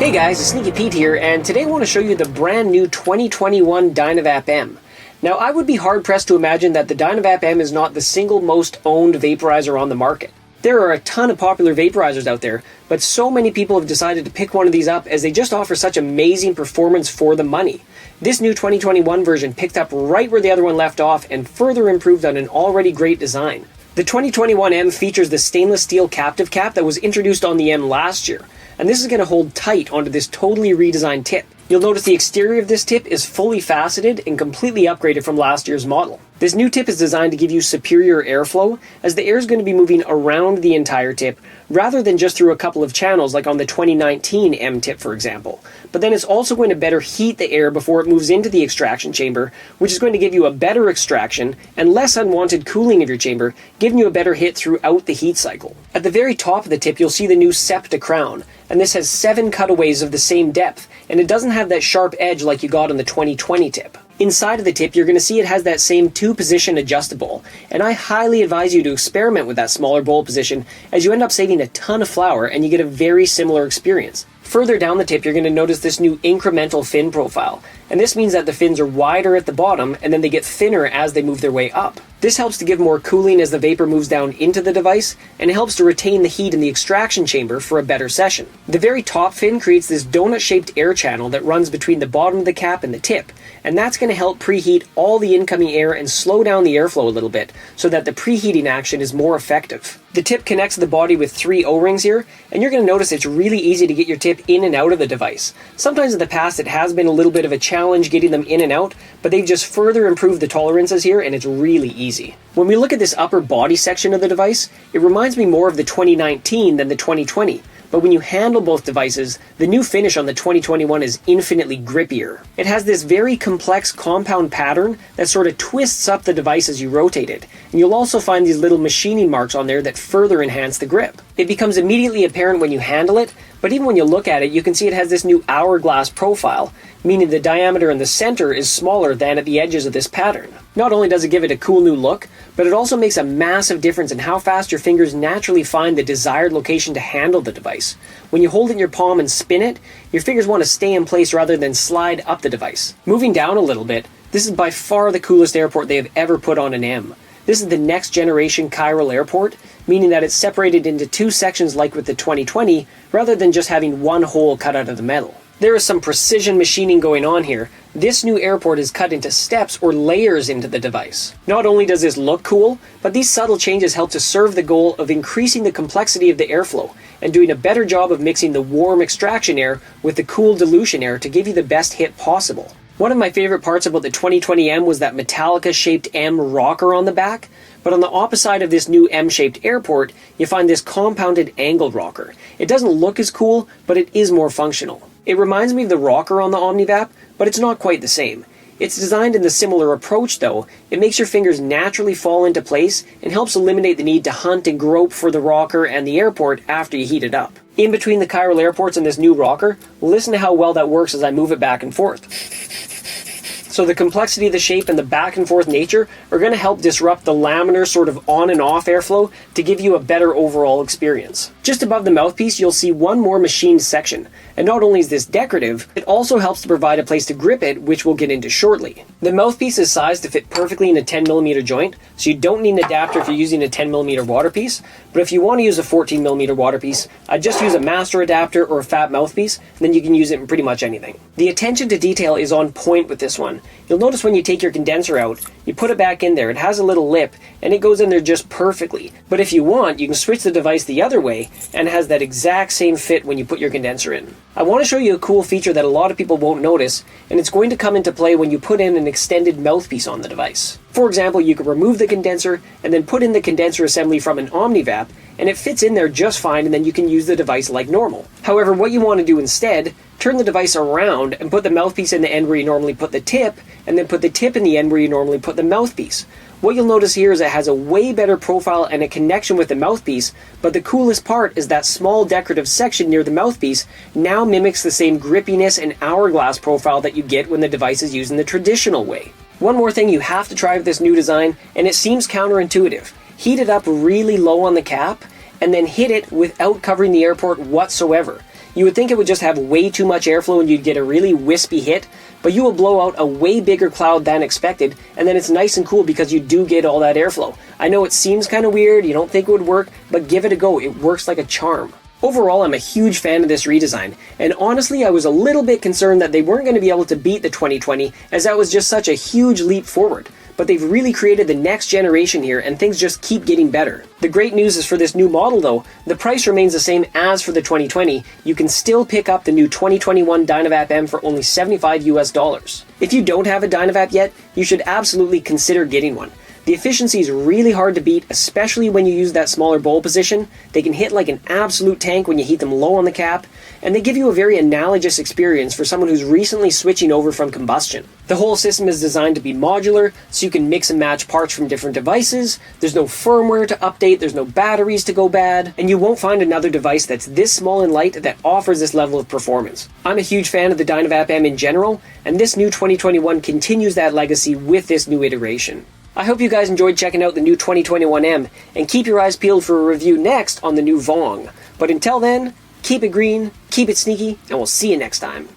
Hey guys, it's Sneaky Pete here, and today I want to show you the brand new 2021 DynaVap M. Now, I would be hard-pressed to imagine that the DynaVap M is not the single most owned vaporizer on the market. There are a ton of popular vaporizers out there, but so many people have decided to pick one of these up as they just offer such amazing performance for the money. This new 2021 version picked up right where the other one left off and further improved on an already great design. The 2021 M features the stainless steel captive cap that was introduced on the M last year, and this is going to hold tight onto this totally redesigned tip. You'll notice the exterior of this tip is fully faceted and completely upgraded from last year's model. This new tip is designed to give you superior airflow, as the air is going to be moving around the entire tip rather than just through a couple of channels like on the 2019 M tip, for example. But then it's also going to better heat the air before it moves into the extraction chamber, which is going to give you a better extraction and less unwanted cooling of your chamber, giving you a better hit throughout the heat cycle. At the very top of the tip, you'll see the new Septa crown, and this has 7 cutaways of the same depth, and it doesn't have that sharp edge like you got on the 2020 tip. Inside of the tip, you're going to see it has that same 2-position adjustable, and I highly advise you to experiment with that smaller bowl position, as you end up saving a ton of flour and you get a very similar experience. Further down the tip, you're going to notice this new incremental fin profile, and this means that the fins are wider at the bottom and then they get thinner as they move their way up. This helps to give more cooling as the vapor moves down into the device, and it helps to retain the heat in the extraction chamber for a better session. The very top fin creates this donut-shaped air channel that runs between the bottom of the cap and the tip, and that's going to help preheat all the incoming air and slow down the airflow a little bit so that the preheating action is more effective. The tip connects the body with 3 O-rings here, and you're going to notice it's really easy to get your tip in and out of the device. Sometimes in the past it has been a little bit of a challenge getting them in and out, but they've just further improved the tolerances here, and it's really easy. When we look at this upper body section of the device, it reminds me more of the 2019 than the 2020. But when you handle both devices, the new finish on the 2021 is infinitely grippier. It has this very complex compound pattern that sort of twists up the device as you rotate it, and you'll also find these little machining marks on there that further enhance the grip. It becomes immediately apparent when you handle it, but even when you look at it, you can see it has this new hourglass profile, meaning the diameter in the center is smaller than at the edges of this pattern. Not only does it give it a cool new look, but it also makes a massive difference in how fast your fingers naturally find the desired location to handle the device. When you hold it in your palm and spin it, your fingers want to stay in place rather than slide up the device. Moving down a little bit, this is by far the coolest airport they have ever put on an M. This is the next generation chiral airport, meaning that it's separated into 2 sections like with the 2020, rather than just having one hole cut out of the metal. There is some precision machining going on here. This new airport is cut into steps or layers into the device. Not only does this look cool, but these subtle changes help to serve the goal of increasing the complexity of the airflow and doing a better job of mixing the warm extraction air with the cool dilution air to give you the best hit possible. One of my favorite parts about the 2020 M was that Metallica-shaped M rocker on the back, but on the opposite side of this new M-shaped airport, you find this compounded angled rocker. It doesn't look as cool, but it is more functional. It reminds me of the rocker on the OmniVap, but it's not quite the same. It's designed in the similar approach though. It makes your fingers naturally fall into place and helps eliminate the need to hunt and grope for the rocker and the airport after you heat it up. In between the chiral airports and this new rocker, listen to how well that works as I move it back and forth. So the complexity of the shape and the back and forth nature are going to help disrupt the laminar sort of on and off airflow to give you a better overall experience. Just above the mouthpiece, you'll see one more machined section. And not only is this decorative, it also helps to provide a place to grip it, which we'll get into shortly. The mouthpiece is sized to fit perfectly in a 10mm joint, so you don't need an adapter if you're using a 10mm water piece. But if you want to use a 14mm water piece, I'd just use a master adapter or a fat mouthpiece, and then you can use it in pretty much anything. The attention to detail is on point with this one. You'll notice when you take your condenser out, you put it back in there, it has a little lip, and it goes in there just perfectly. But if you want, you can switch the device the other way, and it has that exact same fit when you put your condenser in. I want to show you a cool feature that a lot of people won't notice, and it's going to come into play when you put in an extended mouthpiece on the device. For example, you can remove the condenser and then put in the condenser assembly from an OmniVap, and it fits in there just fine, and then you can use the device like normal. However, what you want to do instead, turn the device around and put the mouthpiece in the end where you normally put the tip, and then put the tip in the end where you normally put the mouthpiece. What you'll notice here is it has a way better profile and a connection with the mouthpiece, but the coolest part is that small decorative section near the mouthpiece now mimics the same grippiness and hourglass profile that you get when the device is used in the traditional way. One more thing you have to try with this new design, and it seems counterintuitive. Heat it up really low on the cap, and then hit it without covering the airport whatsoever. You would think it would just have way too much airflow and you'd get a really wispy hit, but you will blow out a way bigger cloud than expected, and then it's nice and cool because you do get all that airflow. I know it seems kind of weird, you don't think it would work, but give it a go, it works like a charm. Overall, I'm a huge fan of this redesign, and honestly I was a little bit concerned that they weren't going to be able to beat the 2020, as that was just such a huge leap forward. But they've really created the next generation here, and things just keep getting better. The great news is for this new model though, the price remains the same as for the 2020. You can still pick up the new 2021 DynaVap M for only $75 US. If you don't have a DynaVap yet, you should absolutely consider getting one. The efficiency is really hard to beat, especially when you use that smaller bowl position. They can hit like an absolute tank when you heat them low on the cap, and they give you a very analogous experience for someone who's recently switching over from combustion. The whole system is designed to be modular, so you can mix and match parts from different devices. There's no firmware to update, there's no batteries to go bad, and you won't find another device that's this small and light that offers this level of performance. I'm a huge fan of the DynaVap M in general, and this new 2021 continues that legacy with this new iteration. I hope you guys enjoyed checking out the new 2021 M, and keep your eyes peeled for a review next on the new Vong. But until then, keep it green, keep it sneaky, and we'll see you next time.